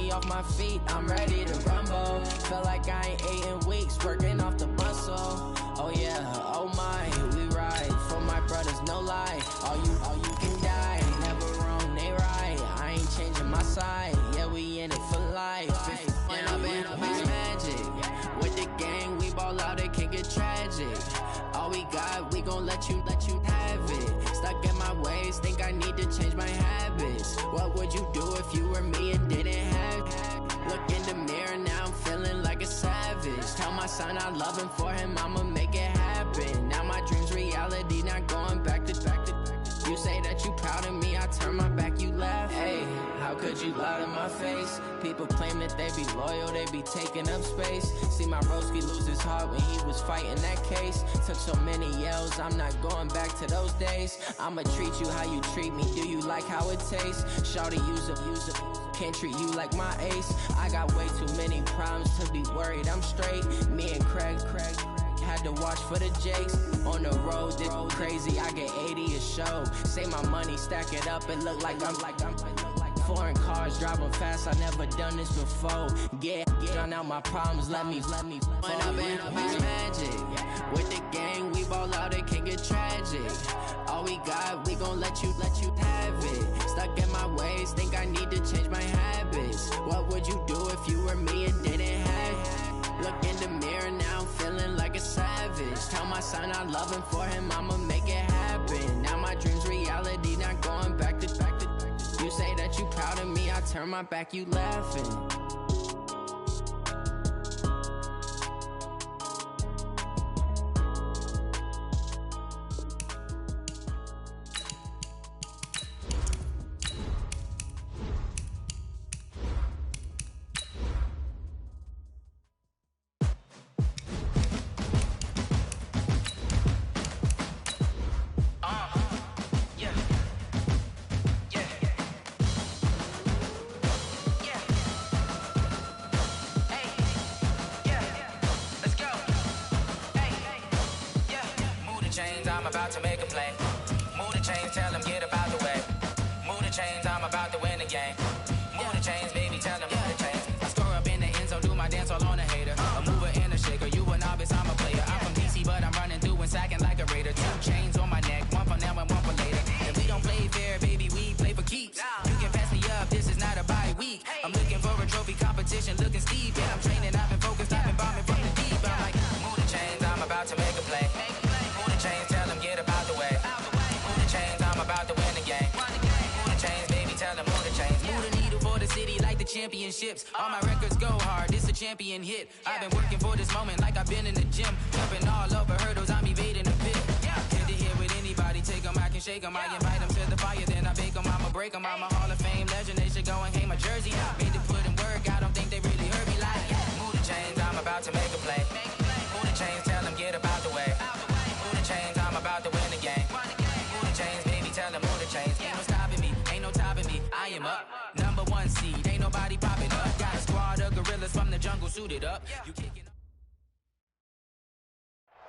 me off my feet, I'm ready to rumble. Feel like I ain't ate in weeks, working off the muscle. Oh yeah, oh my, we ride for my brothers, no lie. All you can die, never wrong, they right. I ain't changing my side, yeah, we in it for life. When I've been magic, with the gang, we ball out, it can get tragic. All we got, we gon' let you have it. Stuck in my ways, think I need to change my habits. What would you do if you were me and didn't have it? Look in the mirror, now I'm feeling like a savage. Tell my son I love him, for him I'ma make it happen. Now my dream's reality, not going back to. You say that you proud of me, I turn my back, you laugh. Hey, how could you lie to my face? People claim that they be loyal, they be taking up space. See my broski lose his heart when he was fighting that case. Took so many yells, I'm not going back to those days. I'ma treat you how you treat me, do you like how it tastes? Shawty, use it, can't treat you like my ace. I got way too many problems to be worried, I'm straight. Me and Craig had to watch for the Jakes. On the road, this crazy, I get 80 a show. Say my money, stack it up, it look like I'm foreign cars, driving fast, I never done this before. Get drown out my problems, let me. When I've been magic, with the gang, we ball out, it can get tragic. All we got, we gon' let you have it. Stuck in my ways, think I need to change my habits. What would you do if you were me and didn't have it? Look in the mirror, now I'm feeling like a savage. Tell my son I love him, for him I'ma make it happen. Now my dream's reality, not going back to. You say that you proud of me, I turn my back, you laughing. I'm about to make a play. Move the chains, tell them get up out the way. Move the chains, I'm about to win the game. Move the chains, baby, tell them move the chains. I score up in the end zone, do my dance all on a hater. A mover and a shaker, you a novice, I'm a player. I'm from DC, but I'm running through and sacking like a raider. 2 chains on my neck, one for now and one for later. And we don't play fair, baby, we play for keeps. You can pass me up, this is not a bye week. I'm looking for a trophy competition, looking steep. And I'm training, I've been focused, I've been bombing from the deep. I'm like, move the chains, I'm about to make a play. Move the chains, tell them get up out the way. Move the chains, I'm about to win the game. Move the chains, baby, tell them move the chains. Move the needle for the city like the championships. All my records go hard, this a champion hit. I've been working for this moment like I've been in the gym. Jumping all over hurdles, I'm evading the pit. Head to head with anybody, take them, I can shake them. I invite them to the fire, then I bake them, I'ma break them. I'm a Hall of Fame legend, they should go and hang my jersey. Made to put in work, I don't think they really heard me like. Move the chains, I'm about to make a play. Move the chains, tell them get up out the way. Move the chains, I'm about to win the game. Move the chains, baby, tell them move the chains. Ain't no stopping me, ain't no topping me. I am up, number 1 seed, ain't nobody popping up. Got a squad of gorillas from the jungle suited up. You kicking up.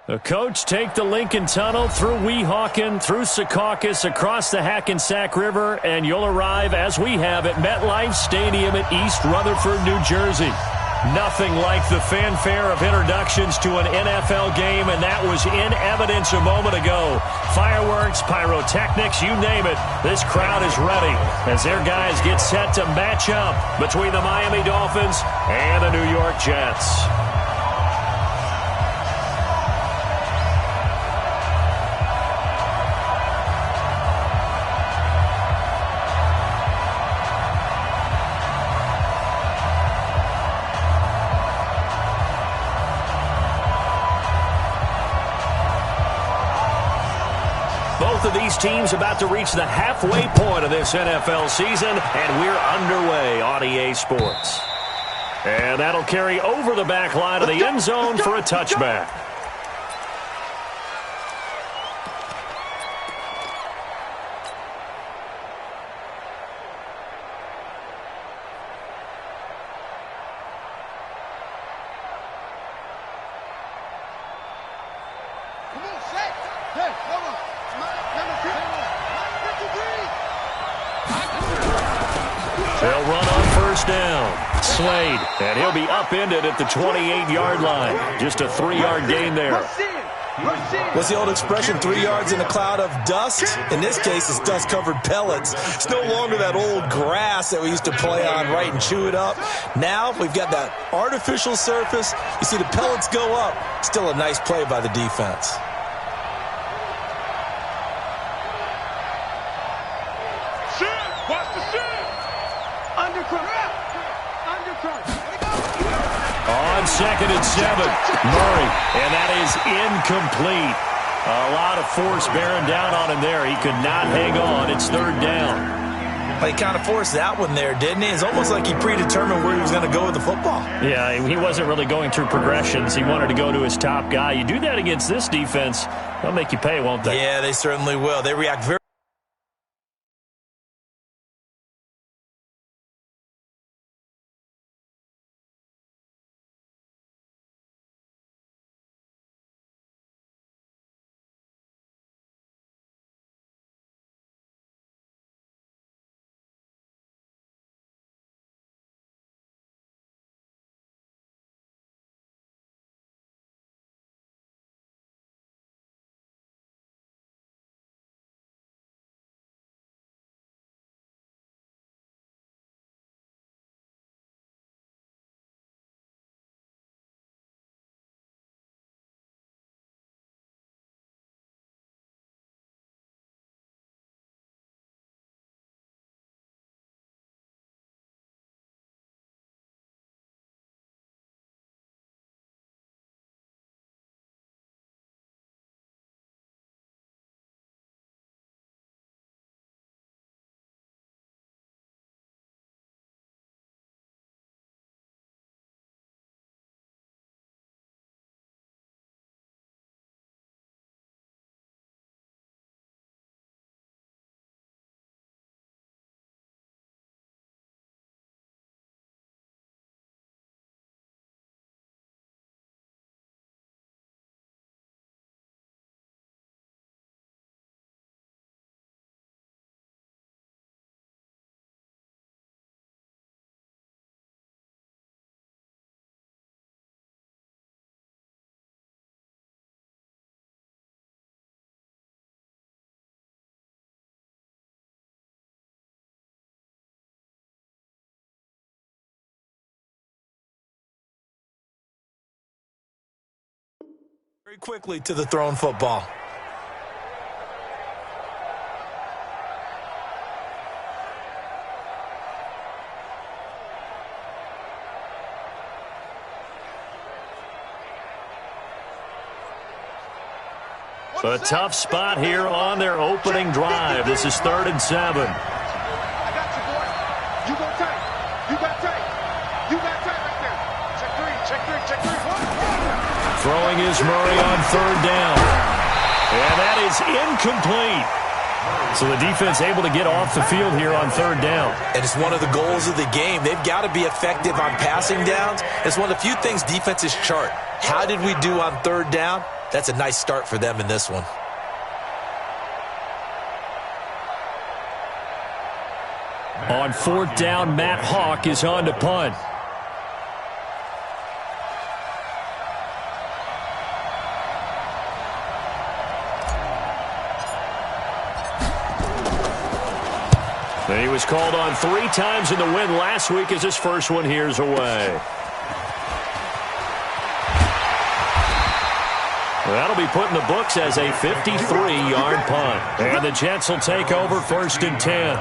The coach take the Lincoln Tunnel through Weehawken, through Secaucus, across the Hackensack River, and you'll arrive, as we have, at MetLife Stadium at East Rutherford, New Jersey. Nothing like the fanfare of introductions to an NFL game, and that was in evidence a moment ago. Fireworks, pyrotechnics, you name it. This crowd is ready as their guys get set to match up between the Miami Dolphins and the New York Jets. Both of these teams about to reach the halfway point of this NFL season, and we're underway on EA Sports. And that'll carry over the back line of the end zone for a touchback. They'll run on first down. Slade, and he'll be upended at the 28-yard line. Just a 3-yard gain there. What's the old expression, 3 yards in a cloud of dust? In this case, it's dust-covered pellets. It's no longer that old grass that we used to play on, right, and chew it up. Now we've got that artificial surface. You see the pellets go up. Still a nice play by the defense. On 2nd and 7, Murray, and that is incomplete. A lot of force bearing down on him there. He could not hang on. It's 3rd down. Well, he kind of forced that one there, didn't he? It's almost like he predetermined where he was going to go with the football. Yeah, he wasn't really going through progressions. He wanted to go to his top guy. You do that against this defense, they'll make you pay, won't they? Yeah, they certainly will. They react very quickly to the thrown football. A tough spot here on their opening drive. This is 3rd and 7. I got you, boy. You go tight. You got tight. You got tight right there. Check three. Check three. Check three. Throwing is Murray on 3rd down. And that is incomplete. So the defense able to get off the field here on 3rd down. And it's one of the goals of the game. They've got to be effective on passing downs. It's one of the few things defenses chart. How did we do on 3rd down? That's a nice start for them in this one. On 4th down, Matt Hawk is on to punt. And he was called on 3 times in the win last week as his first one here's away. That'll be put in the books as a 53-yard punt. And the Jets will take over 1st and 10.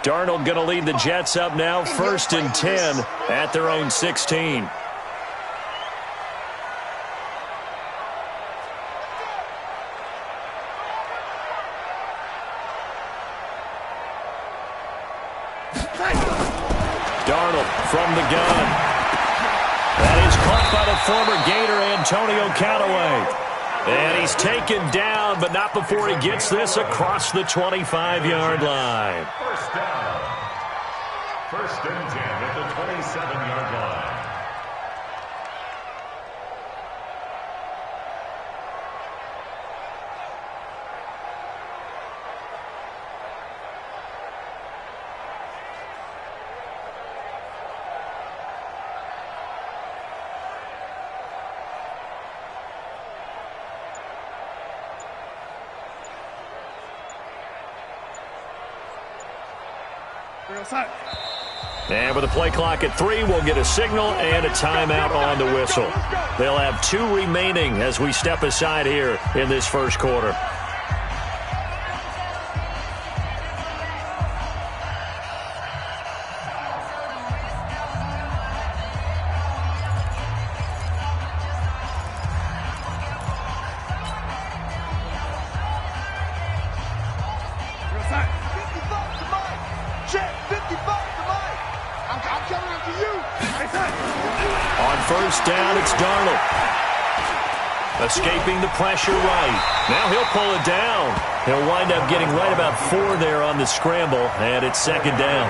Darnold going to lead the Jets up now, 1st and 10 at their own 16. Darnold from the gun. That is caught by the former Gator Antonio Callaway. And he's taken down, but not before he gets this across the 25-yard line. First down. 1st and 10 at the 27-yard line. And with the play clock at 3, we'll get a signal and a timeout on the whistle. They'll have 2 remaining as we step aside here in this first quarter. On first down, it's Darnold. Escaping the pressure right. Now he'll pull it down. He'll wind up getting right about 4 there on the scramble, and it's second down.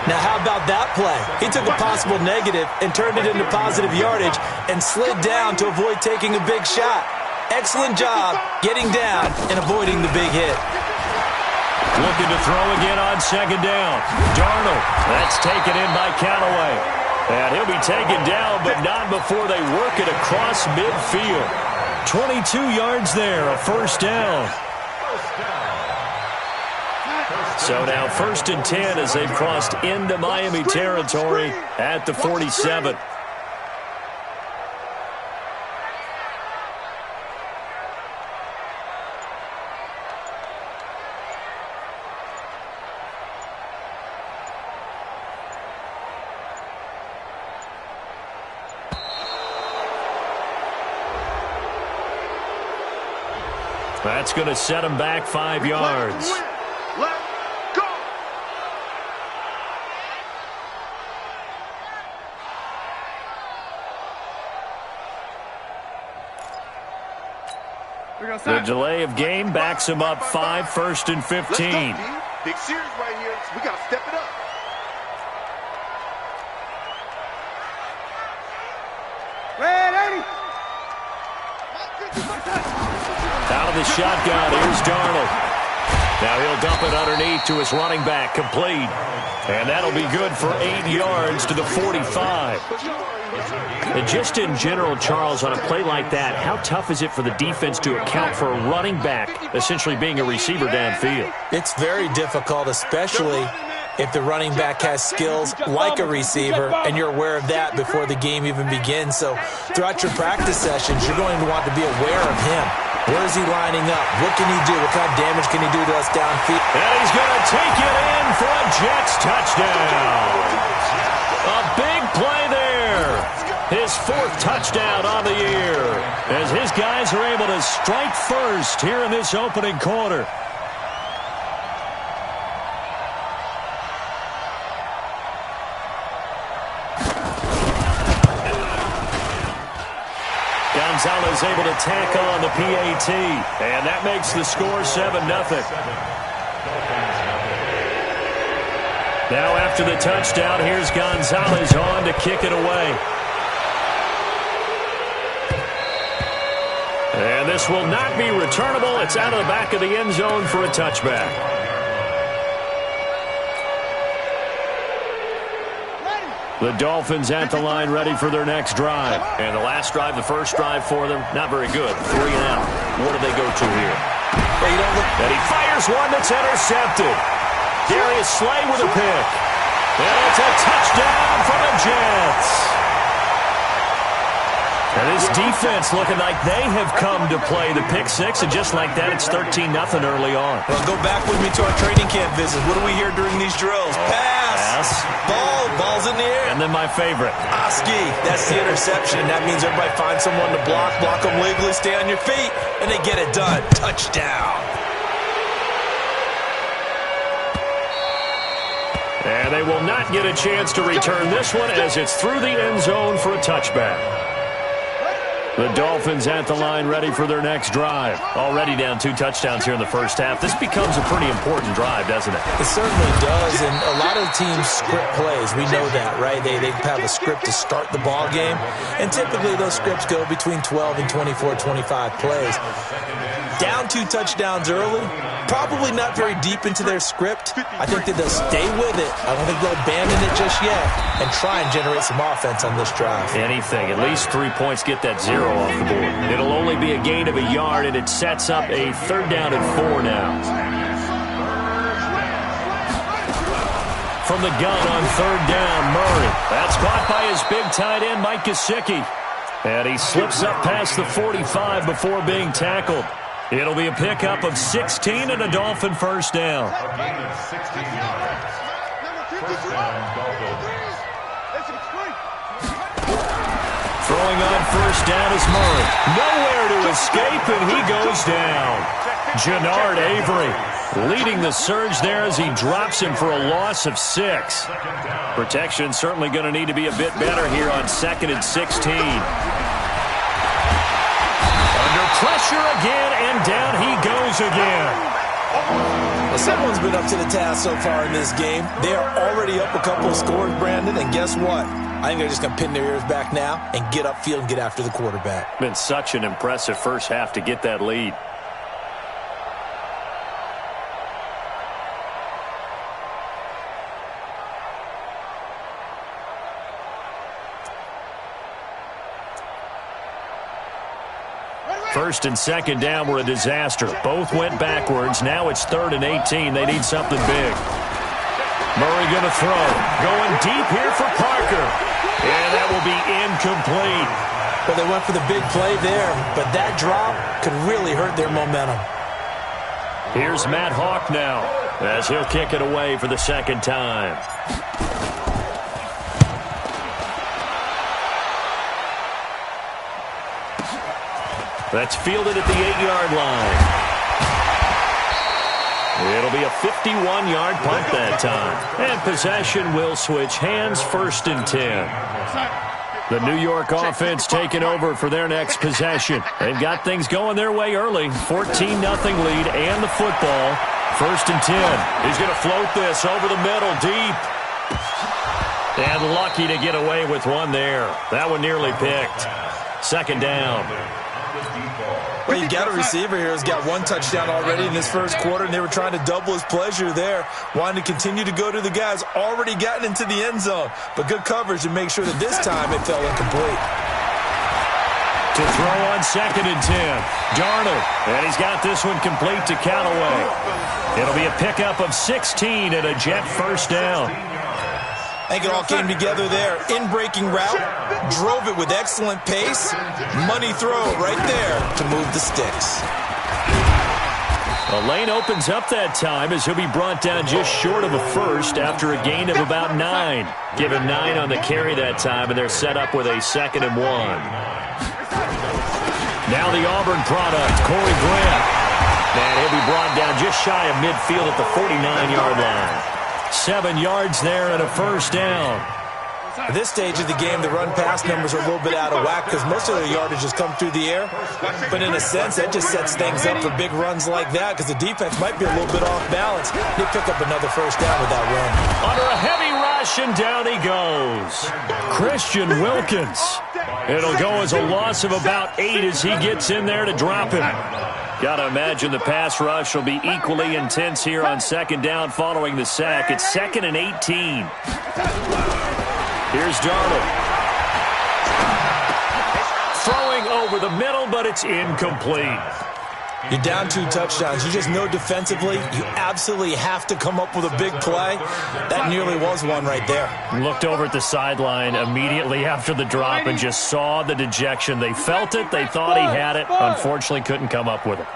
Now how about that play? He took a possible negative and turned it into positive yardage and slid down to avoid taking a big shot. Excellent job getting down and avoiding the big hit. Looking to throw again on second down. Darnold. That's taken in by Callaway. And he'll be taken down, but not before they work it across midfield. 22 yards there, a first down. So now first and 10 as they've crossed into Miami territory at the 47. That's going to set him back 5 yards. Let's go. The delay of game backs him up 5, first and 15. Let's go, big series right here. We got to step it up. Ready. Out of the shotgun, here's Darnold. Now he'll dump it underneath to his running back, complete. And that'll be good for 8 yards to the 45. And just in general, Charles, on a play like that, how tough is it for the defense to account for a running back essentially being a receiver downfield? It's very difficult, especially if the running back has skills like a receiver, and you're aware of that before the game even begins. So throughout your practice sessions, you're going to want to be aware of him. Where is he lining up? What can he do? What kind of damage can he do to us downfield? And he's going to take it in for a Jets touchdown. A big play there. His 4th touchdown on the year as his guys are able to strike first here in this opening quarter. Gonzalez able to tack on the PAT, and that makes the score 7-0. Now after the touchdown, here's Gonzalez on to kick it away. And this will not be returnable. It's out of the back of the end zone for a touchback. The Dolphins at the line ready for their next drive. And the last drive, the first drive for them, not very good. 3 and out. What do they go to here? And he fires one that's intercepted. Darius Slay with a pick. And it's a touchdown for the Jets. And this defense looking like they have come to play the pick 6, and just like that, it's 13-0 early on. Well, go back with me to our training camp visit. What do we hear during these drills? Pass. Ball's in the air. And then my favorite. Oski, that's the interception. That means everybody finds someone to block them legally, stay on your feet, and they get it done. Touchdown. And they will not get a chance to return this one as it's through the end zone for a touchback. The Dolphins at the line ready for their next drive. Already down 2 touchdowns here in the first half. This becomes a pretty important drive, doesn't it? It certainly does, and a lot of teams script plays. We know that, right? They have a script to start the ball game, and typically those scripts go between 12 and 24, 25 plays. Down 2 touchdowns early, probably not very deep into their script. I think that they'll stay with it. I don't think they'll abandon it just yet and try and generate some offense on this drive. Anything. At least 3 points, get that 0 off the board. It'll only be a gain of a yard, and it sets up a 3rd down and 4 now. from the gun on third down. Murray. That's caught by his big tight end, Mike Gesicki. And he slips up past the 45 before being tackled. It'll be a pickup of 16 and a Dolphin first down. Throwing on first down is Murray. Nowhere to escape, and he goes down. Jannard Avery leading the surge there as he drops him for a loss of 6. Protection certainly going to need to be a bit better here on 2nd and 16. Under pressure again, and down he goes again. Well, someone's been up to the task so far in this game. They are already up a couple of scores, Brandon, and guess what? I think they're just going to pin their ears back now and get upfield and get after the quarterback. Been such an impressive first half to get that lead. First and second down were a disaster. Both went backwards. Now it's 3rd and 18. They need something big. Murray going to throw. Going deep here for Parker. And that will be incomplete. Well, they went for the big play there, but that drop could really hurt their momentum. Here's Matt Hawk now as he'll kick it away for the second time. That's fielded at the 8-yard line. It'll be a 51-yard punt that time. And possession will switch hands, 1st and 10. The New York offense taking over for their next possession. They've got things going their way early. 14-0 lead and the football. 1st and 10. He's going to float this over the middle deep. And lucky to get away with one there. That one nearly picked. 2nd down. Well, you've got a receiver here who's got 1 touchdown already in this first quarter, and they were trying to double his pleasure there, wanting to continue to go to the guys already gotten into the end zone. But good coverage to make sure that this time it fell incomplete. To throw on 2nd and 10. Darnold, and he's got this one complete to Callaway. It'll be a pickup of 16 and a Jet first down. I think it all came together there. In-breaking route, drove it with excellent pace. Money throw right there to move the sticks. The lane opens up that time as he'll be brought down just short of a first after a gain of about 9. Give him 9 on the carry that time, and they're set up with a 2nd and 1. Now the Auburn product, Corey Grant. And he'll be brought down just shy of midfield at the 49-yard line. 7 yards there and a first down. At this stage of the game, the run-pass numbers are a little bit out of whack because most of their yardage has come through the air. But in a sense, that just sets things up for big runs like that because the defense might be a little bit off balance. They pick up another first down with that run. Under a heavy rush, and down he goes. Christian Wilkins. It'll go as a loss of about 8 as he gets in there to drop him. Got to imagine the pass rush will be equally intense here on 2nd down following the sack. It's 2nd and 18. Here's Darnold. Throwing over the middle, but it's incomplete. You're down 2 touchdowns. You just know defensively you absolutely have to come up with a big play. That nearly was one right there. Looked over at the sideline immediately after the drop and just saw the dejection. They felt it. They thought he had it. Unfortunately, couldn't come up with it.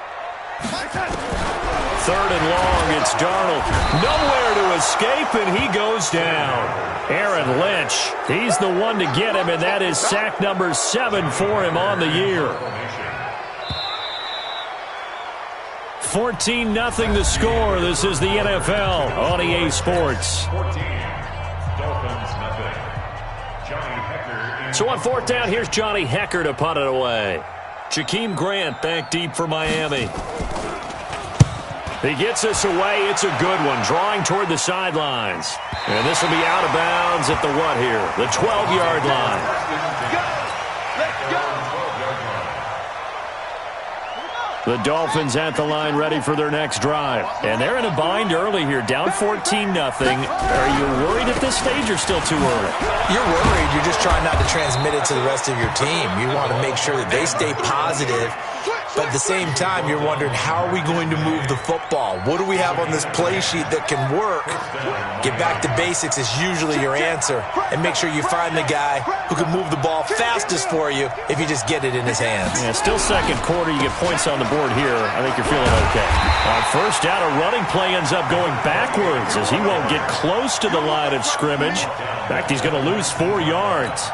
3rd and long. It's Darnold. Nowhere to escape, and he goes down. Aaron Lynch. He's the one to get him, and that is sack number 7 for him on the year. 14-0 the score. This is the NFL on EA Sports. So on 4th down, here's Johnny Hecker to punt it away. Jakeem Grant back deep for Miami. He gets us away. It's a good one. Drawing toward the sidelines. And this will be out of bounds at the what here? The 12-yard line. The Dolphins at the line ready for their next drive. And they're in a bind early here, down 14-0. Are you worried at this stage or still too early? You're worried. You're just trying not to transmit it to the rest of your team. You want to make sure that they stay positive But at the same time, you're wondering, how are we going to move the football? What do we have on this play sheet that can work? Get back to basics is usually your answer. And make sure you find the guy who can move the ball fastest for you if you just get it in his hands. Yeah, still second quarter. You get points on the board here. I think you're feeling okay. On first down, a running play ends up going backwards as he won't get close to the line of scrimmage. In fact, he's going to lose 4 yards.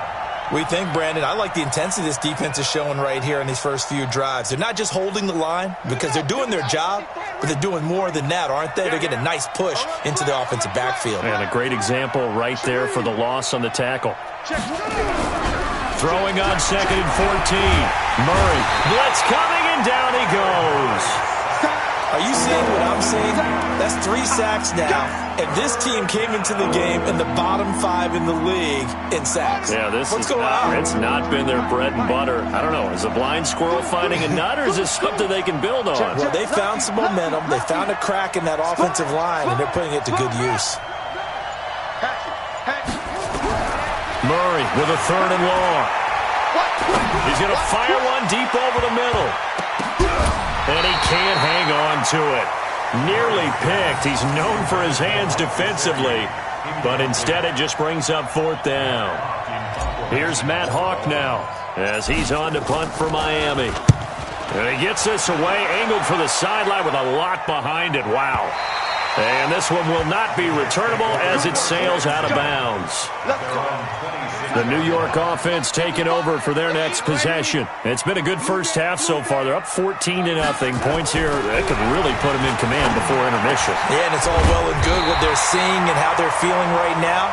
We think, Brandon, I like the intensity this defense is showing right here in these first few drives. They're not just holding the line because they're doing their job, but they're doing more than that, aren't they? They're getting a nice push into the offensive backfield. And a great example right there for the loss on the tackle. Throwing on 2nd and 14. Murray, blitz coming, and down he goes. Are you seeing what I'm seeing? That's 3 sacks now, and this team came into the game in the bottom 5 in the league in sacks. Yeah, What's going on? It's not been their bread and butter. I don't know. Is a blind squirrel finding a nut, or is this something they can build on? Well, they found some momentum. They found a crack in that offensive line, and they're putting it to good use. Murray with a 3rd and long. He's going to fire one deep over the middle. And he can't hang on to it. Nearly picked. He's known for his hands defensively. But instead it just brings up 4th down. Here's Matt Hawk now as he's on to punt for Miami. And he gets this away, angled for the sideline with a lot behind it. Wow. And this one will not be returnable as it sails out of bounds. The New York offense taking over for their next possession. It's been a good first half so far. They're up 14-0. Points here that could really put them in command before intermission. Yeah, and it's all well and good what they're seeing and how they're feeling right now.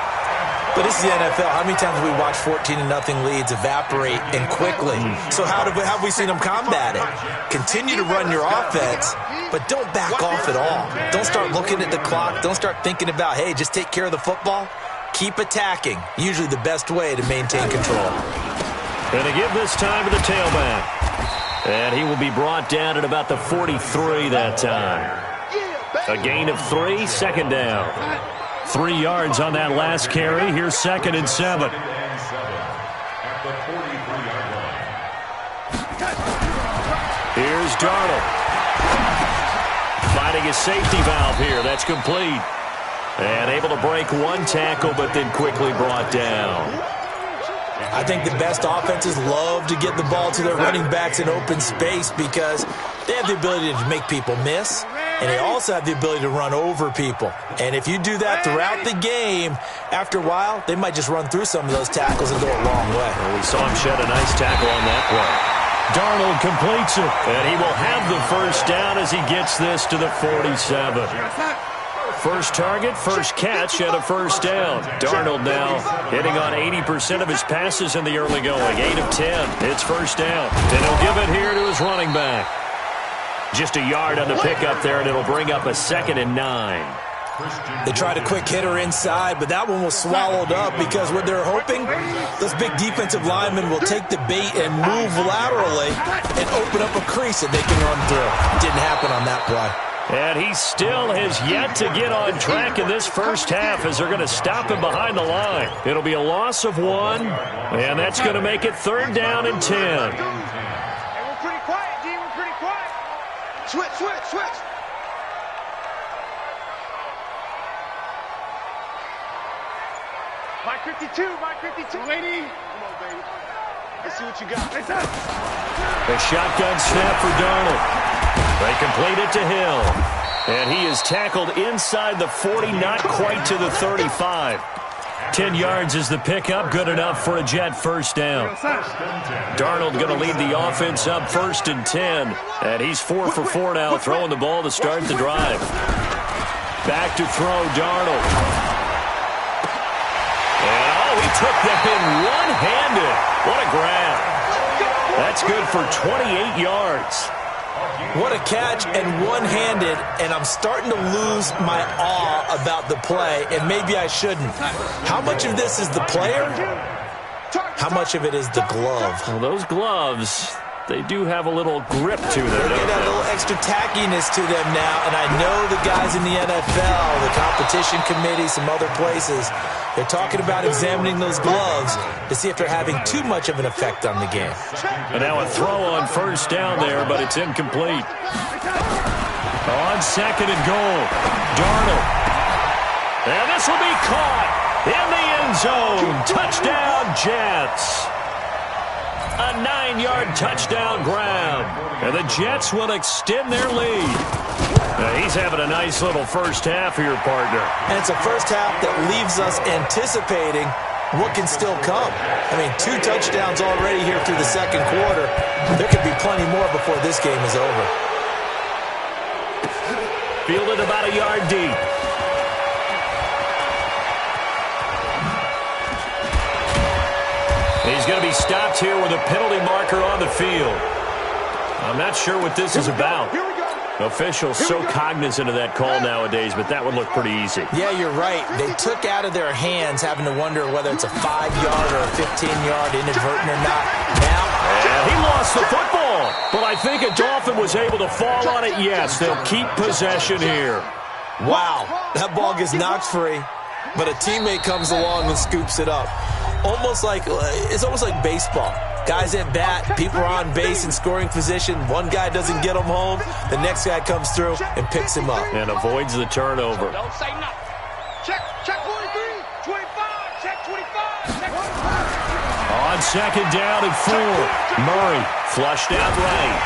But this is the NFL. How many times have we watched 14-0 leads evaporate and quickly? So how have we seen them combat it? Continue to run your offense, but don't back off at all. Don't start looking at the clock. Don't start thinking about, hey, just take care of the football. Keep attacking. Usually the best way to maintain control. Going to give this time to the tailback. And he will be brought down at about the 43 that time. A gain of 3, 2nd down. 3 yards on that last carry. Here's 2nd and 7. Here's Darnold. Finding his safety valve here. That's complete. And able to break 1 tackle, but then quickly brought down. I think the best offenses love to get the ball to their running backs in open space because they have the ability to make people miss, and they also have the ability to run over people. And if you do that throughout the game, after a while, they might just run through some of those tackles and go a long way. Well, we saw him shed a nice tackle on that play. Darnold completes it, and he will have the first down as he gets this to the 47. First target, first catch, and a first down. Darnold now hitting on 80% of his passes in the early going. 8 of 10. It's first down. And he'll give it here to his running back. Just a yard on the pickup there, and it'll bring up a 2nd and 9. They tried a quick hitter inside, but that one was swallowed up because what they're hoping, those big defensive linemen will take the bait and move laterally and open up a crease that they can run through. Didn't happen on that play. And he still has yet to get on track in this first half as they're going to stop him behind the line. It'll be a loss of 1, and that's going to make it 3rd down and 10. Hey, we're pretty quiet, D. We're pretty quiet. Switch. Mike 52. Lady. Come on, baby. Let's see what you got. A shotgun snap for Darnold. They complete it to Hill. And he is tackled inside the 40, not quite to the 35. 10 yards is the pickup, good enough for a Jet first down. Darnold going to lead the offense up 1st and 10. And he's 4 for 4 now, throwing the ball to start the drive. Back to throw, Darnold. And he took that in one-handed. What a grab. That's good for 28 yards. What a catch and one-handed, and I'm starting to lose my awe about the play, and maybe I shouldn't. How much of this is the player? How much of it is the glove? Well, those gloves, they do have a little grip to them. They got a little extra tackiness to them now, and I know the guys in the NFL, the competition committee, some other places, they're talking about examining those gloves to see if they're having too much of an effect on the game. And now a throw on first down there, but it's incomplete. On second and goal, Darnold. And this will be caught in the end zone. Touchdown, Jets. A 9-yard touchdown grab. And the Jets will extend their lead. Now, he's having a nice little first half here, partner. And it's a first half that leaves us anticipating what can still come. I mean, 2 touchdowns already here through the second quarter. There could be plenty more before this game is over. Fielded about a yard deep. He's going to be stopped here with a penalty marker on the field. I'm not sure what this is about. Officials so cognizant of that call nowadays, but that would look pretty easy. Yeah, you're right. They took out of their hands having to wonder whether it's a 5-yard or a 15-yard inadvertent or not. Now, and he lost the football, but I think a Dolphin was able to fall on it. Yes, they'll keep possession here. Wow, that ball gets knocked free, but a teammate comes along and scoops it up. It's almost like baseball. Guys at bat, people are on base in scoring position. One guy doesn't get him home. The next guy comes through and picks him up. And avoids the turnover. Don't say nothing. Check 43, 25, check 25, check 25. On second down and 4. Murray flushed out right.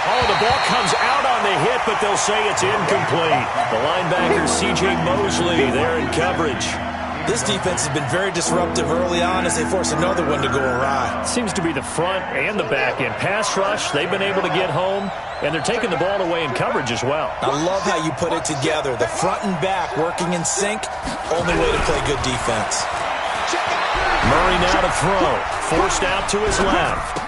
Oh, the ball comes out on the hit, but they'll say it's incomplete. The linebacker, C.J. Mosley, there in coverage. This defense has been very disruptive early on as they force another one to go awry. Seems to be the front and the back end. Pass rush, they've been able to get home, and they're taking the ball away in coverage as well. I love how you put it together. The front and back working in sync, only way to play good defense. Murray now to throw. Forced out to his left.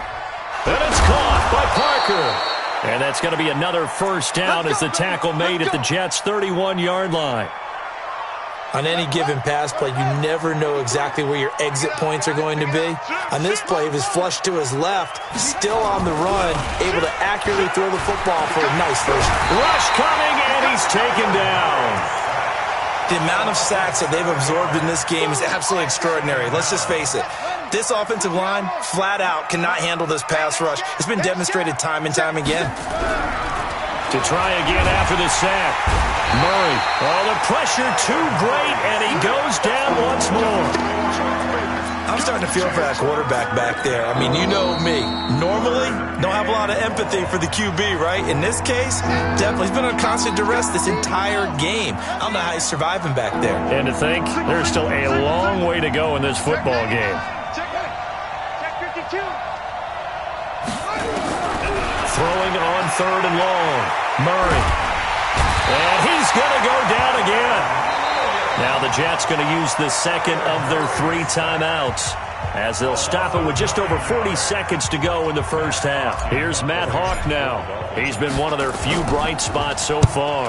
And it's caught by Parker. And that's going to be another first down as the tackle made at the Jets' 31-yard line. On any given pass play, you never know exactly where your exit points are going to be. On this play, he was flushed to his left, still on the run, able to accurately throw the football for a nice first. Rush coming, and he's taken down. The amount of sacks that they've absorbed in this game is absolutely extraordinary. Let's just face it. This offensive line, flat out, cannot handle this pass rush. It's been demonstrated time and time again. To try again after the sack. Murray. Oh, the pressure too great, and he goes down once more. I'm starting to feel for that quarterback back there. I mean, you know me. Normally, don't have a lot of empathy for the QB, right? In this case, definitely. He's been on constant duress this entire game. I don't know how he's surviving back there. And to think, there's still a long way to go in this football game. Check 52. Throwing on third and long. Murray. And he's going to go down again. Now the Jets going to use the second of their 3 timeouts as they'll stop it with just over 40 seconds to go in the first half. Here's Matt Hawk now. He's been one of their few bright spots so far.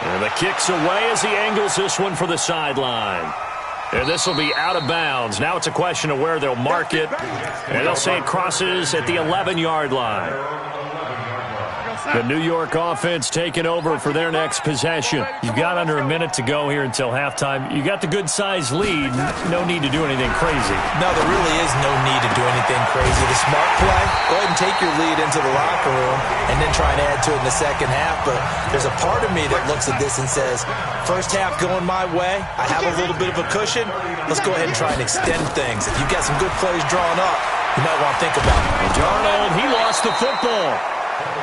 And the kick's away as he angles this one for the sideline. And this will be out of bounds. Now it's a question of where they'll mark it. And they'll say it crosses at the 11-yard line. The New York offense taking over for their next possession. You've got under a minute to go here until halftime. You got the good-sized lead. No need to do anything crazy. No, there really is no need to do anything crazy. The smart play, go ahead and take your lead into the locker room and then try and add to it in the second half. But there's a part of me that looks at this and says, first half going my way, I have a little bit of a cushion. Let's go ahead and try and extend things. If you've got some good plays drawn up, you might want to think about it. Darnold, he lost the football.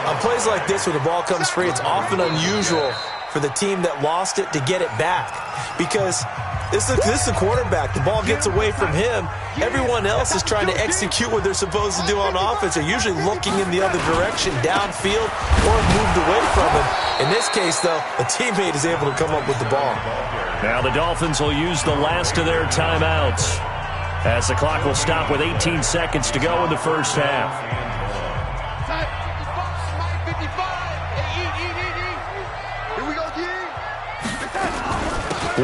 On plays like this where the ball comes free, it's often unusual for the team that lost it to get it back. Because this is the quarterback. The ball gets away from him. Everyone else is trying to execute what they're supposed to do on offense. They're usually looking in the other direction, downfield, or moved away from him. In this case, though, a teammate is able to come up with the ball. Now the Dolphins will use the last of their timeouts as the clock will stop with 18 seconds to go in the first half.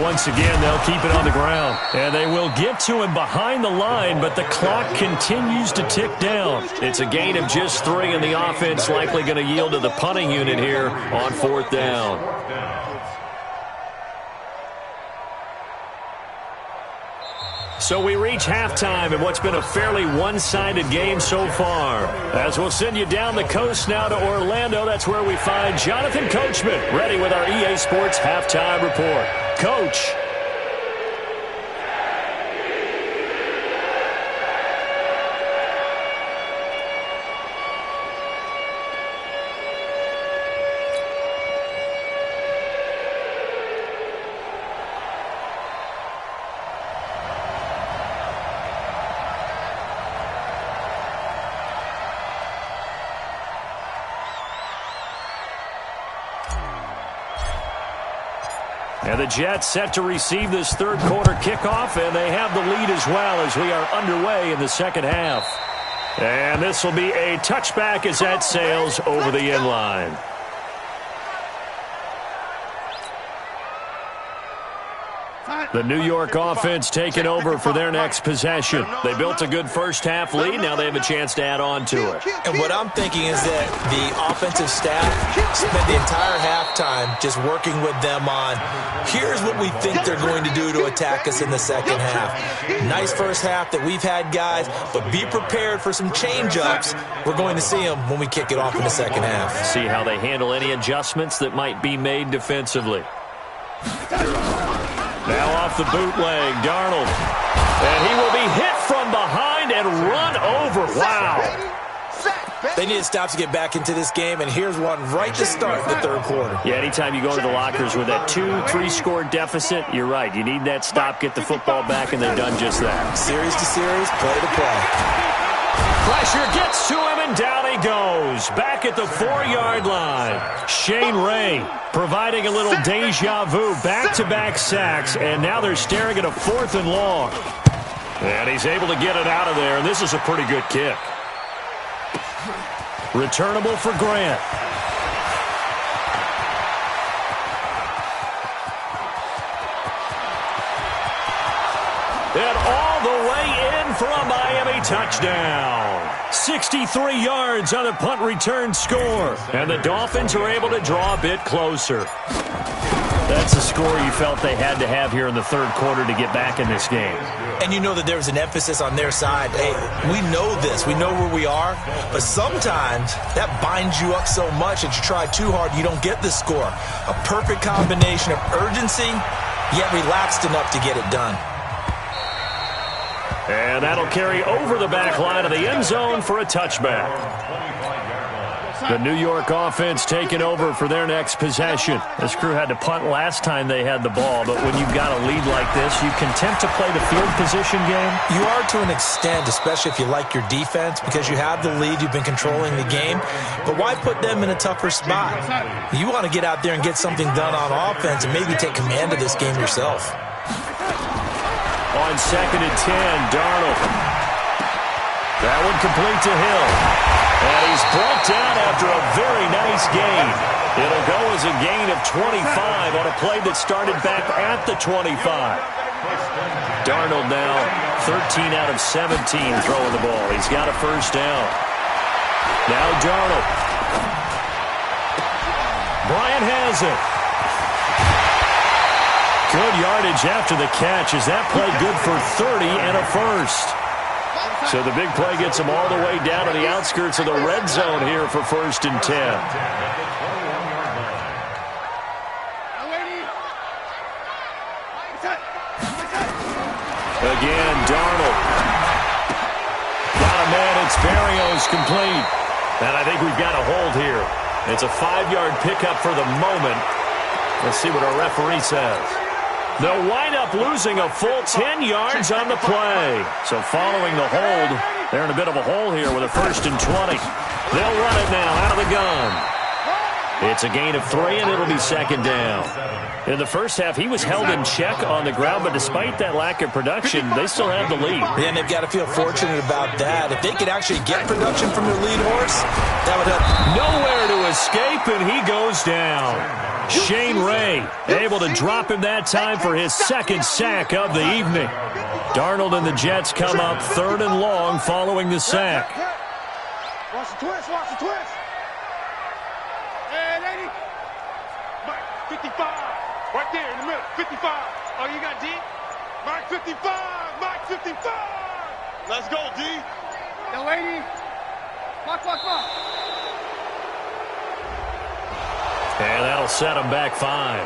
Once again, they'll keep it on the ground. And they will get to him behind the line, but the clock continues to tick down. It's a gain of just 3, and the offense likely going to yield to the punting unit here on 4th down. So we reach halftime in what's been a fairly one-sided game so far. As we'll send you down the coast now to Orlando, that's where we find Jonathan Coachman ready with our EA Sports Halftime Report. Coach. And the Jets set to receive this third quarter kickoff, and they have the lead as well as we are underway in the second half. And this will be a touchback as that sails over the end line. The New York offense taking over for their next possession. They built a good first-half lead. Now they have a chance to add on to it. And what I'm thinking is that the offensive staff spent the entire halftime just working with them on, here's what we think they're going to do to attack us in the second half. Nice first half that we've had, guys, but be prepared for some change-ups. We're going to see them when we kick it off in the second half. See how they handle any adjustments that might be made defensively. Now off the bootleg, Darnold. And he will be hit from behind and run over. Wow. They need to stop to get back into this game, and here's one right to start the third quarter. Yeah, anytime you go into the lockers with that 2-3 score deficit, you're right. You need that stop, get the football back, and they've done just that. Series to series, play to play. Pressure gets to him, and down he goes. Back at the 4-yard line. Shane Ray providing a little deja vu. Back-to-back sacks, and now they're staring at a 4th and long. And he's able to get it out of there, and this is a pretty good kick. Returnable for Grant. And all the way in for a Miami touchdown. 63 yards on the punt return score. And the Dolphins are able to draw a bit closer. That's a score you felt they had to have here in the third quarter to get back in this game. And you know that there was an emphasis on their side. Hey, we know this. We know where we are. But sometimes that binds you up so much that you try too hard, you don't get the score. A perfect combination of urgency, yet relaxed enough to get it done. And that'll carry over the back line of the end zone for a touchback. The New York offense taking over for their next possession. This crew had to punt last time they had the ball, but when you've got a lead like this, you content to play the field position game? You are to an extent, especially if you like your defense, because you have the lead, you've been controlling the game. But why put them in a tougher spot? You want to get out there and get something done on offense and maybe take command of this game yourself. On 2nd and 10, Darnold. That one complete to Hill. And he's brought down after a very nice gain. It'll go as a gain of 25 on a play that started back at the 25. Darnold now 13 out of 17 throwing the ball. He's got a first down. Now Darnold. Bryant has it. Good yardage after the catch. Is that play good for 30 and a first? So the big play gets them all the way down to the outskirts of the red zone here for 1st and 10. Again, Darnold. Got a man. It's Berrios complete. And I think we've got a hold here. It's a 5-yard pickup for the moment. Let's see what our referee says. They'll wind up losing a full 10 yards on the play. So following the hold, they're in a bit of a hole here with a 1st and 20. They'll run it now out of the gun. It's a gain of 3, and it'll be second down. In the first half, he was held in check on the ground, but despite that lack of production, they still have the lead. Yeah, and they've got to feel fortunate about that. If they could actually get production from their lead horse, that would help. Nowhere to escape, and he goes down. Shane Ray able to drop him that time for his second sack of the evening. Darnold and the Jets come up 3rd and long following the sack. Watch the twist, watch the twist. Hey, lady. Mike, 55. Right there in the middle, 55. Oh, you got D? Mike, 55. Mike, 55. Let's go, D. Yo, lady. Walk. And that'll set them back 5.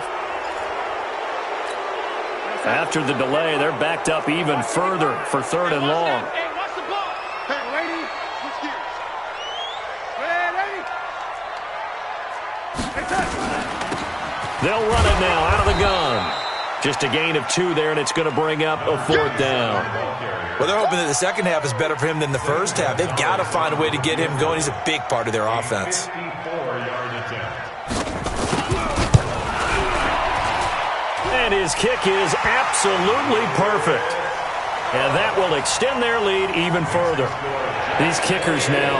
After the delay, they're backed up even further for 3rd and long. Hey, watch the ball. Hey, lady. Switch gears. Hey, lady. Hey, touch. They'll run it now out of the gun. Just a gain of 2 there, and it's going to bring up a 4th down. Well, they're hoping that the second half is better for him than the first half. They've got to find a way to get him going. He's a big part of their offense. And his kick is absolutely perfect. And that will extend their lead even further. These kickers now,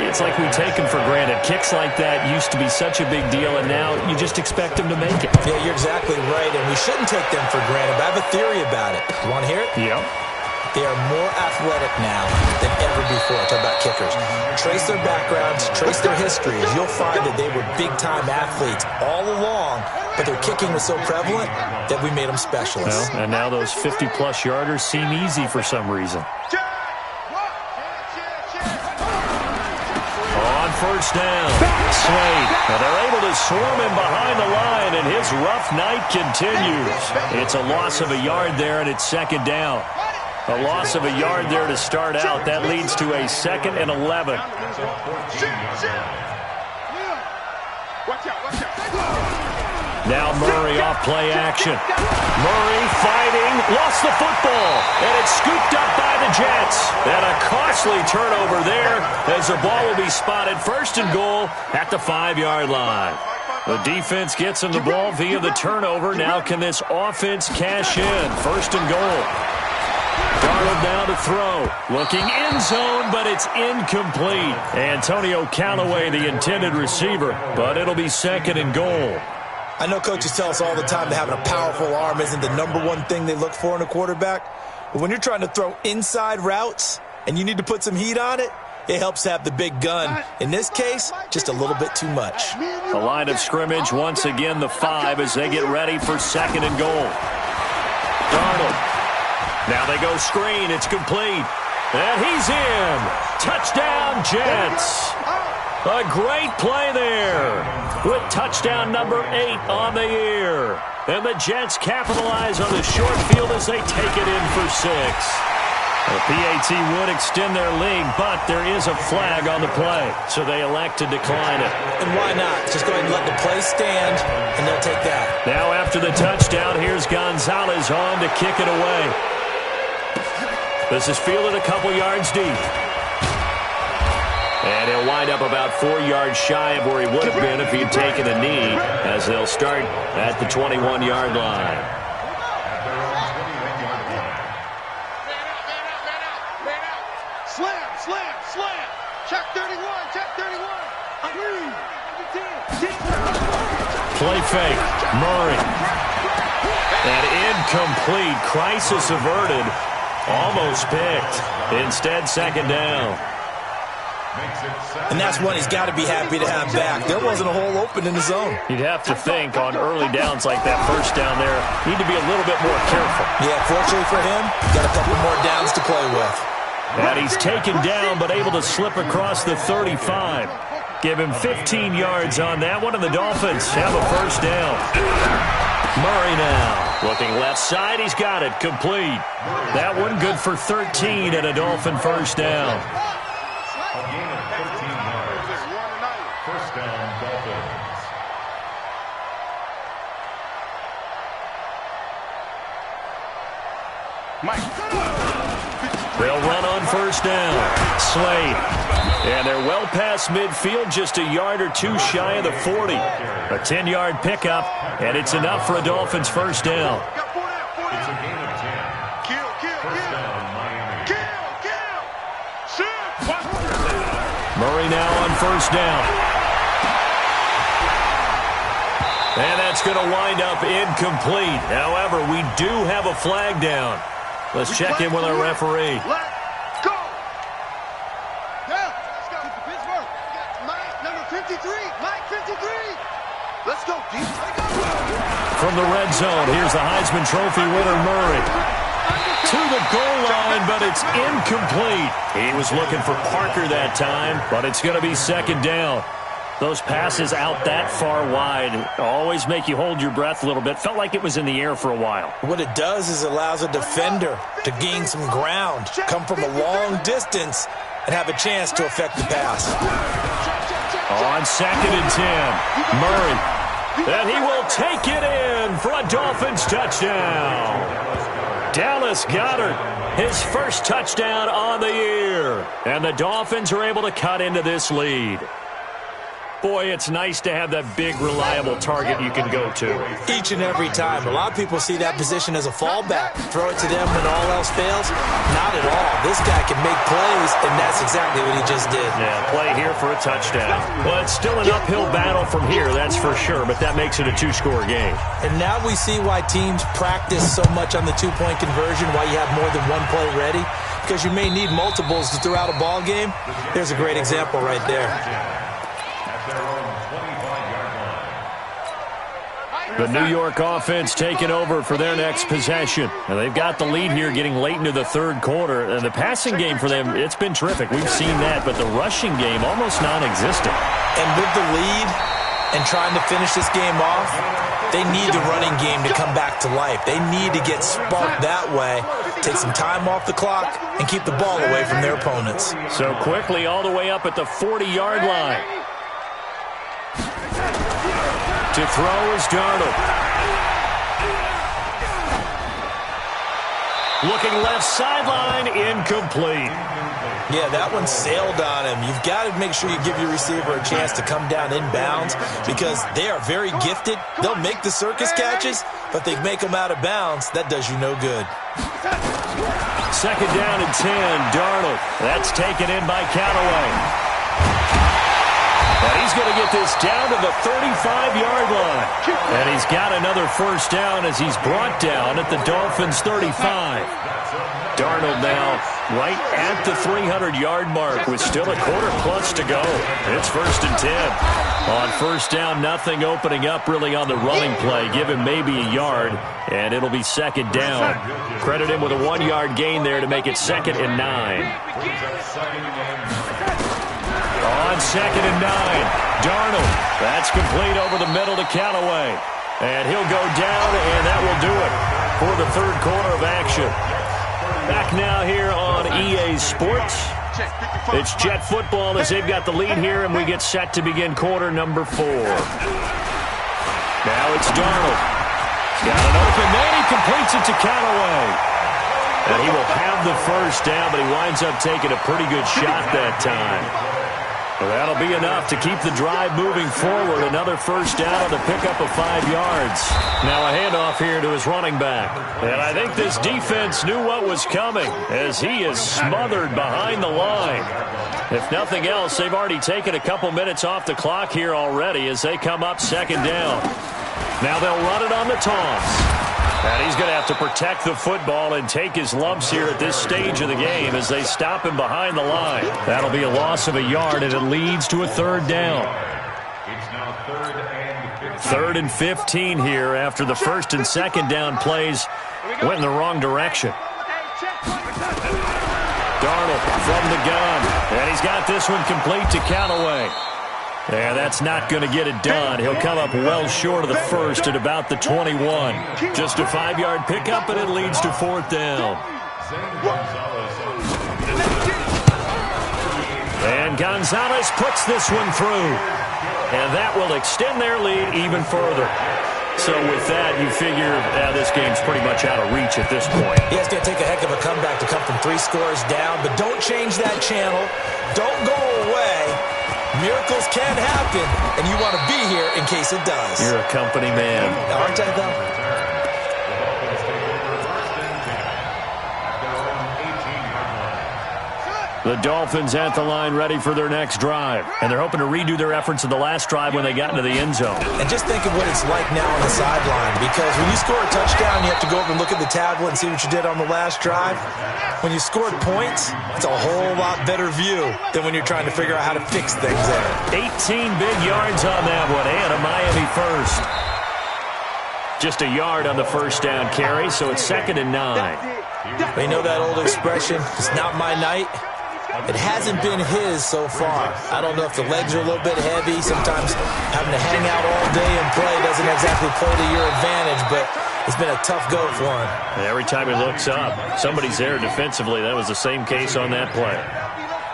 it's like we take them for granted. Kicks like that used to be such a big deal, and now you just expect them to make it. Yeah, you're exactly right, and we shouldn't take them for granted. But I have a theory about it. You want to hear it? Yep. They are more athletic now than ever before. Talk about kickers. Trace their backgrounds, trace their histories. You'll find that they were big-time athletes all along, but their kicking was so prevalent that we made them specialists. Well, and now those 50-plus yarders seem easy for some reason. On first down, Slade. Now they're able to swarm him behind the line, and his rough night continues. It's a loss of a yard there, and it's second down. A loss of a yard there to start out. That leads to a 2nd and 11. Now Murray off play action. Murray fighting, lost the football, and it's scooped up by the Jets. And a costly turnover there as the ball will be spotted 1st and goal at the 5-yard line. The defense gets him the ball via the turnover. Now can this offense cash in? 1st and goal. Darnold now to throw. Looking end zone, but it's incomplete. Antonio Callaway, the intended receiver, but it'll be 2nd and goal. I know coaches tell us all the time that having a powerful arm isn't the #1 thing they look for in a quarterback. But when you're trying to throw inside routes and you need to put some heat on it, it helps to have the big gun. In this case, just a little bit too much. The line of scrimmage, once again, the 5 as they get ready for 2nd and goal. Darnold. Now they go screen. It's complete. And he's in. Touchdown, Jets. A great play there with touchdown number 8 on the year. And the Jets capitalize on the short field as they take it in for 6. The PAT would extend their lead, but there is a flag on the play, so they elect to decline it. And why not? Just go ahead and let the play stand, and they'll take that. Now after the touchdown, here's Gonzalez on to kick it away. This is fielded a couple yards deep. And he'll wind up about 4 yards shy of where he would have been if he'd taken a knee, as they'll start at the 21-yard line. Slam. Check 31, check 31. Play fake. Murray. And incomplete. Crisis averted. Almost picked. Instead, 2nd down. And that's one he's got to be happy to have back. There wasn't a hole open in the zone. You'd have to think on early downs like that first down there, need to be a little bit more careful. Yeah, fortunately for him, got a couple more downs to play with. And he's taken down but able to slip across the 35. Give him 15 yards on that one, and the Dolphins have a first down. Murray now. Looking left side, he's got it. Complete. That one good for 13 and a Dolphin first down. First down, Dolphins. They'll run on first down. Slade And they're well past midfield, just a yard or two shy of the 40. A 10-yard pickup, and it's enough for a Dolphins first down. It's a gain of 10. First down, Miami. Murray now on first down. And that's going to wind up incomplete. However, we do have a flag down. Let's check in with our referee. Let's go. Yeah, let's go. Pittsburgh. Mike, number 53. Mike, 53. Let's go, D. From the red zone, here's the Heisman Trophy winner, Murray. To the goal line, but it's incomplete. He was looking for Parker that time, but it's going to be second down. Those passes out that far wide always make you hold your breath a little bit. Felt like it was in the air for a while. What it does is allows a defender to gain some ground, come from a long distance, and have a chance to affect the pass. On 2nd and 10, Murray. And he will take it in for a Dolphins touchdown. Dallas Goedert, his first touchdown on the year. And the Dolphins are able to cut into this lead. Boy, it's nice to have that big, reliable target you can go to. Each and every time. A lot of people see that position as a fallback. Throw it to them when all else fails. Not at all. This guy can make plays, and that's exactly what he just did. Yeah, play here for a touchdown. Well, it's still an uphill battle from here, that's for sure, but that makes it a two-score game. And now we see why teams practice so much on the two-point conversion, why you have more than one play ready, because you may need multiples to throw out a ball game. There's a great example right there. The New York offense taking over for their next possession. Now, they've got the lead here getting late into the third quarter. And the passing game for them, it's been terrific. We've seen that, but the rushing game almost non-existent. And with the lead and trying to finish this game off, they need the running game to come back to life. They need to get sparked that way, take some time off the clock, and keep the ball away from their opponents. So quickly all the way up at the 40-yard line. To throw is Darnold. Looking left sideline, incomplete. Yeah, that one sailed on him. You've got to make sure you give your receiver a chance to come down inbounds because they are very gifted. They'll make the circus catches, but they make them out of bounds. That does you no good. Second down and 10, Darnold. That's taken in by Callaway. And he's going to get this down to the 35-yard line. And he's got another first down as he's brought down at the Dolphins' 35. Darnold now right at the 300-yard mark with still a quarter plus to go. It's 1st and 10. On first down, nothing opening up really on the running play. Give him maybe a yard, and it'll be second down. Credit him with a 1-yard gain there to make it 2nd and 9. On 2nd and 9, Darnold. That's complete over the middle to Callaway. And he'll go down, and that will do it for the third quarter of action. Back now here on EA Sports. It's Jet football as they've got the lead here, and we get set to begin quarter number 4. Now it's Darnold. Got it open, then he completes it to Callaway. And he will have the first down, but he winds up taking a pretty good shot that time. Well, that'll be enough to keep the drive moving forward. Another first down on the pickup of 5 yards. Now a handoff here to his running back. And I think this defense knew what was coming as he is smothered behind the line. If nothing else, they've already taken a couple minutes off the clock here already as they come up second down. Now they'll run it on the toss. And he's going to have to protect the football and take his lumps here at this stage of the game as they stop him behind the line. That'll be a loss of a yard, and it leads to a third down. It's now 3rd and 15 here after the first and second down plays went in the wrong direction. Darnold from the gun, and he's got this one complete to Callaway. And that's not going to get it done. He'll come up well short of the first at about the 21. Just a 5-yard pickup, and it leads to 4th down. And Gonzalez puts this one through. And that will extend their lead even further. So with that, you figure this game's pretty much out of reach at this point. Yeah, it's going to take a heck of a comeback to come from 3 scores down, but don't change that channel. Don't go miracles can happen, and you want to be here in case it does. You're a company man. Aren't I, though? The Dolphins at the line ready for their next drive. And they're hoping to redo their efforts in the last drive when they got into the end zone. And just think of what it's like now on the sideline, because when you score a touchdown, you have to go over and look at the tablet and see what you did on the last drive. When you scored points, it's a whole lot better view than when you're trying to figure out how to fix things there. 18 big yards on that one, and a Miami first. Just a yard on the first down carry, so it's 2nd and 9. You know that old expression, it's not my night? It hasn't been his so far. I don't know if the legs are a little bit heavy. Sometimes having to hang out all day and play doesn't exactly play to your advantage, but it's been a tough go for him. And every time he looks up, somebody's there defensively. That was the same case on that play.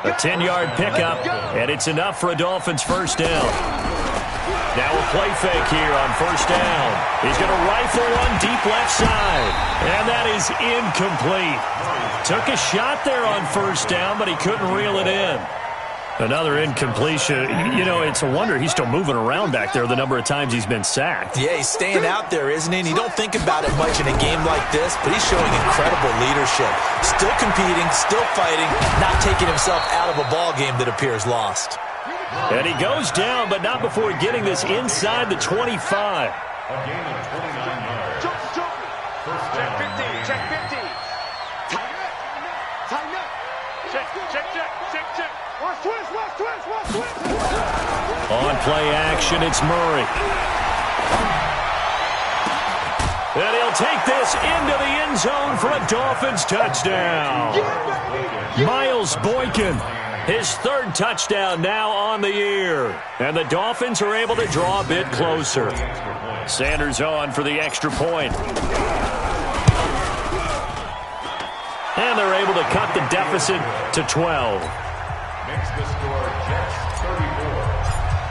A 10-yard pickup, and it's enough for a Dolphins first down. Now a play fake here on first down. He's going to rifle one deep left side, and that is incomplete. Took a shot there on first down, but he couldn't reel it in. Another incompletion. You know, it's a wonder he's still moving around back there the number of times he's been sacked. Yeah, he's staying out there, isn't he? And you don't think about it much in a game like this, but he's showing incredible leadership. Still competing, still fighting, not taking himself out of a ball game that appears lost. And he goes down, but not before getting this inside the 25. A game of 29 yards. Check 15, check 15. Tighten up. Check. Watch twist. On play action, it's Murray. And he'll take this into the end zone for a Dolphins touchdown. Miles Boykin, his 3rd touchdown now on the year. And the Dolphins are able to draw a bit closer. Sanders on for the extra point. And they're able to cut the deficit to 12. Makes the score Jets 34.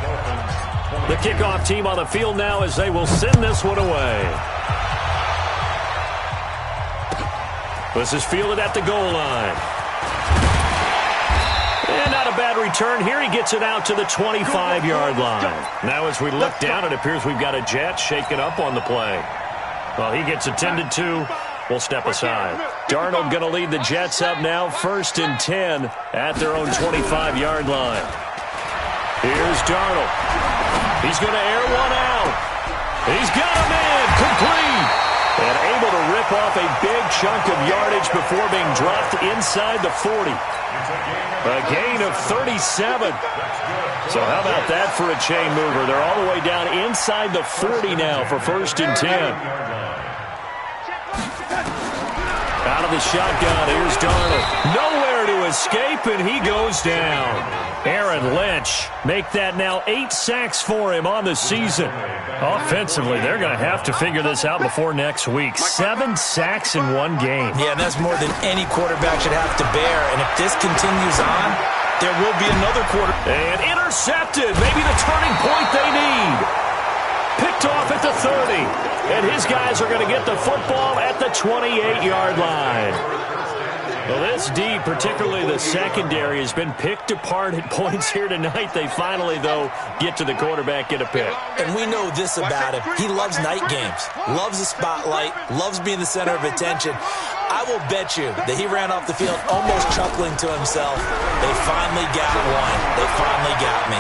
Dolphins 20. The kickoff team on the field now as they will send this one away. This is fielded at the goal line. And not a bad return here. He gets it out to the 25-yard line. Now as we look down, it appears we've got a Jet shaken up on the play. Well, he gets attended to. We'll step aside. Darnold going to lead the Jets up now, 1st and 10 at their own 25-yard line. Here's Darnold. He's going to air one out. He's got him in, complete. And able to rip off a big chunk of yardage before being dropped inside the 40. A gain of 37. So how about that for a chain mover? They're all the way down inside the 40 now for 1st and 10. Out of the shotgun, here's Darnold. Nowhere to escape, and he goes down. Aaron Lynch make that now 8 sacks for him on the season. Offensively, they're going to have to figure this out before next week. 7 sacks in one game. Yeah, and that's more than any quarterback should have to bear. And if this continues on, there will be another quarter. And intercepted. Maybe the turning point they need. Picked off at the 30. And his guys are going to get the football at the 28-yard line. Well, this D, particularly the secondary, has been picked apart at points here tonight. They finally, though, get to the quarterback, get a pick. And we know this about him. He loves night games, loves the spotlight, loves being the center of attention. I will bet you that he ran off the field almost chuckling to himself. They finally got one. They finally got me.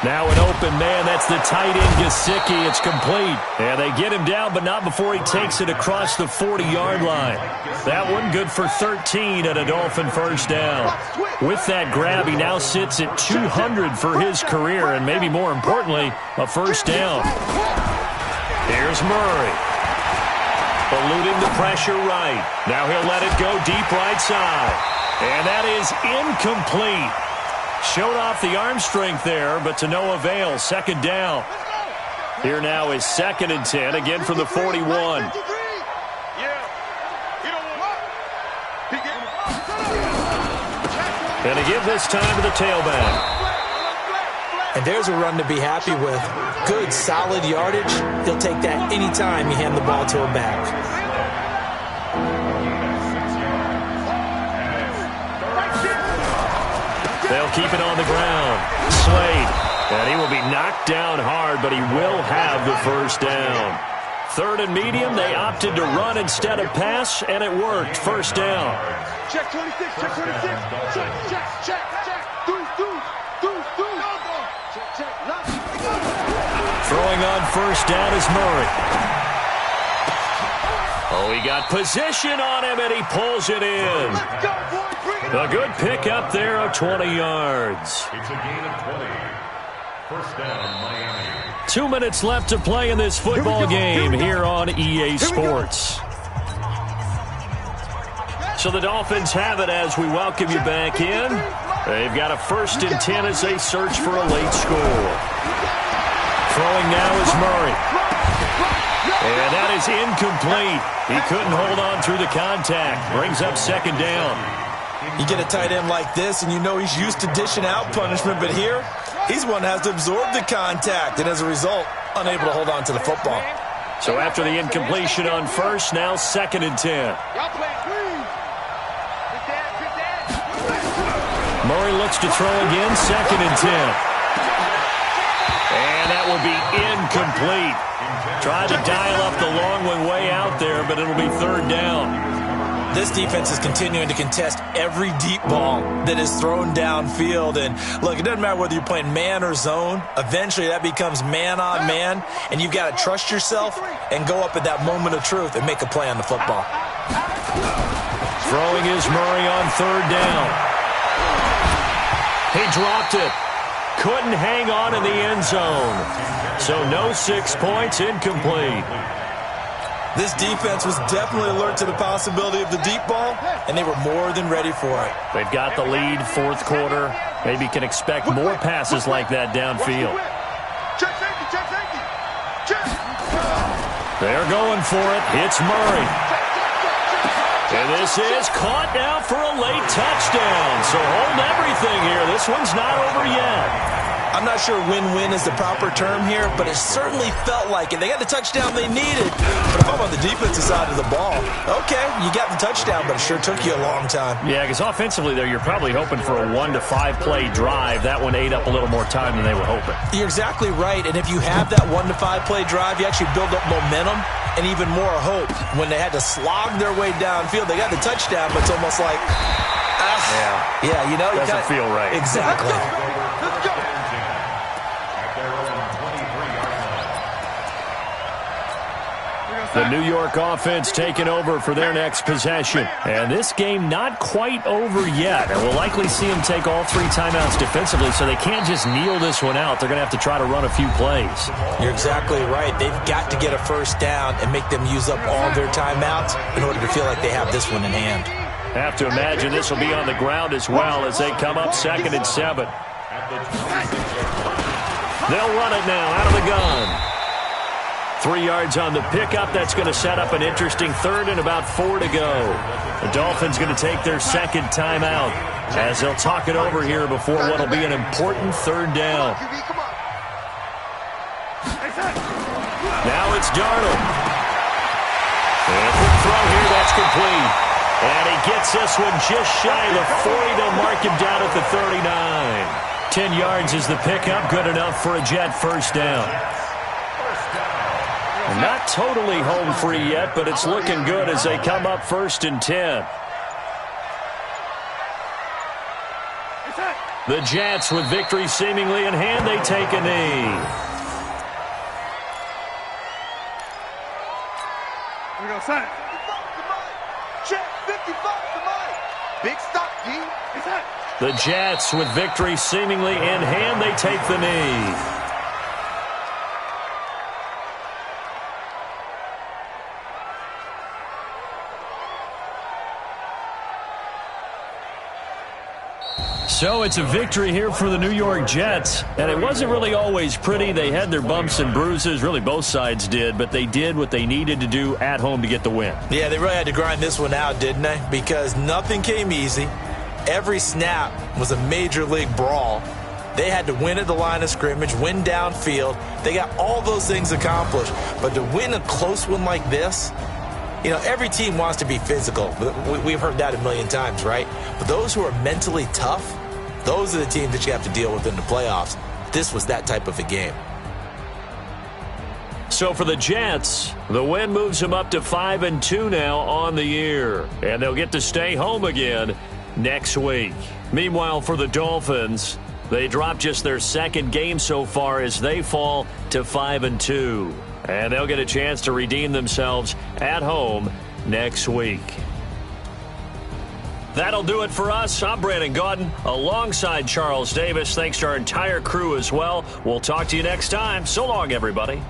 Now an open man, that's the tight end, Gesicki. It's complete. And they get him down, but not before he takes it across the 40-yard line. That one good for 13 at a Dolphin first down. With that grab, he now sits at 200 for his career, and maybe more importantly, a first down. Here's Murray. Eluding the pressure right. Now he'll let it go deep right side. And that is incomplete. Showed off the arm strength there, but to no avail. Second down. Here now is 2nd and 10, again from the 41. And again this time to the tailback. And there's a run to be happy with. Good, solid yardage. He'll take that anytime you hand the ball to a back. They'll keep it on the ground. Slade. And he will be knocked down hard, but he will have the first down. Third and medium, they opted to run instead of pass, and it worked. First down. Check 26, check 26. Check. Throwing on first down is Murray. Oh, he got position on him, and he pulls it in. A good pickup there of 20 yards. It's a gain of 20. First down, Miami. 2 minutes left to play in this football game here on EA Sports. So the Dolphins have it as we welcome you back in. They've got a 1st and 10 as they search for a late score. Throwing now is Murray. And that is incomplete. He couldn't hold on through the contact. Brings up second down. You get a tight end like this, and you know he's used to dishing out punishment, but here, he's one that has to absorb the contact, and as a result, unable to hold on to the football. So after the incompletion on first, now 2nd and 10. Murray looks to throw again, 2nd and 10. And that will be incomplete. Tried to dial up the long one way out there, but it'll be 3rd down. This defense is continuing to contest every deep ball that is thrown downfield. And look, it doesn't matter whether you're playing man or zone. Eventually, that becomes man on man, and you've got to trust yourself and go up at that moment of truth and make a play on the football. Throwing is Murray on 3rd down. He dropped it. Couldn't hang on in the end zone. So no 6 points, incomplete. This defense was definitely alert to the possibility of the deep ball, and they were more than ready for it. They've got the lead, 4th quarter. Maybe can expect more passes like that downfield. Check safety. They're going for it. It's Murray. And this is caught now for a late touchdown. So hold everything here. This one's not over yet. I'm not sure win-win is the proper term here, but it certainly felt like it. They got the touchdown they needed. But if I'm on the defensive side of the ball, okay, you got the touchdown, but it sure took you a long time. Yeah, because offensively there, you're probably hoping for a 1 to 5 play drive. That one ate up a little more time than they were hoping. You're exactly right, and if you have that 1 to 5 play drive, you actually build up momentum and even more hope. When they had to slog their way downfield, they got the touchdown, but it's almost like, yeah, you know, doesn't feel right. Exactly. Let's go. The New York offense taking over for their next possession. And this game not quite over yet. And we'll likely see them take all 3 timeouts defensively, so they can't just kneel this one out. They're going to have to try to run a few plays. You're exactly right. They've got to get a first down and make them use up all their timeouts in order to feel like they have this one in hand. Have to imagine this will be on the ground as well as they come up 2nd and 7. They'll run it now out of the gun. 3 yards on the pickup. That's going to set up an interesting 3rd and about 4 to go. The Dolphins going to take their 2nd timeout as they'll talk it over here before what will be an important 3rd down. Now it's Darnold. And a quick throw here, that's complete. And he gets this one just shy of the 40. They'll mark him down at the 39. 10 yards is the pickup. Good enough for a Jet first down. Not totally home free yet, but it's looking good as they come up 1st and 10. The Jets, with victory seemingly in hand, they take a knee. Here we go, son. Check 55, somebody. Big stop, D. The Jets, with victory seemingly in hand, they take the knee. So it's a victory here for the New York Jets, and it wasn't really always pretty. They had their bumps and bruises, really both sides did, but they did what they needed to do at home to get the win. Yeah, they really had to grind this one out, didn't they? Because nothing came easy. Every snap was a major league brawl. They had to win at the line of scrimmage, win downfield. They got all those things accomplished, but to win a close one like this, you know, every team wants to be physical. We've heard that a million times, right? But those who are mentally tough, Those are the teams that you have to deal with in the playoffs. This was that type of a game. So for the Jets, the win moves them up to 5-2 now on the year. And they'll get to stay home again next week. Meanwhile, for the Dolphins, they dropped just their second game so far as they fall to 5-2. And they'll get a chance to redeem themselves at home next week. That'll do it for us. I'm Brandon Gaudin alongside Charles Davis. Thanks to our entire crew as well. We'll talk to you next time. So long, everybody.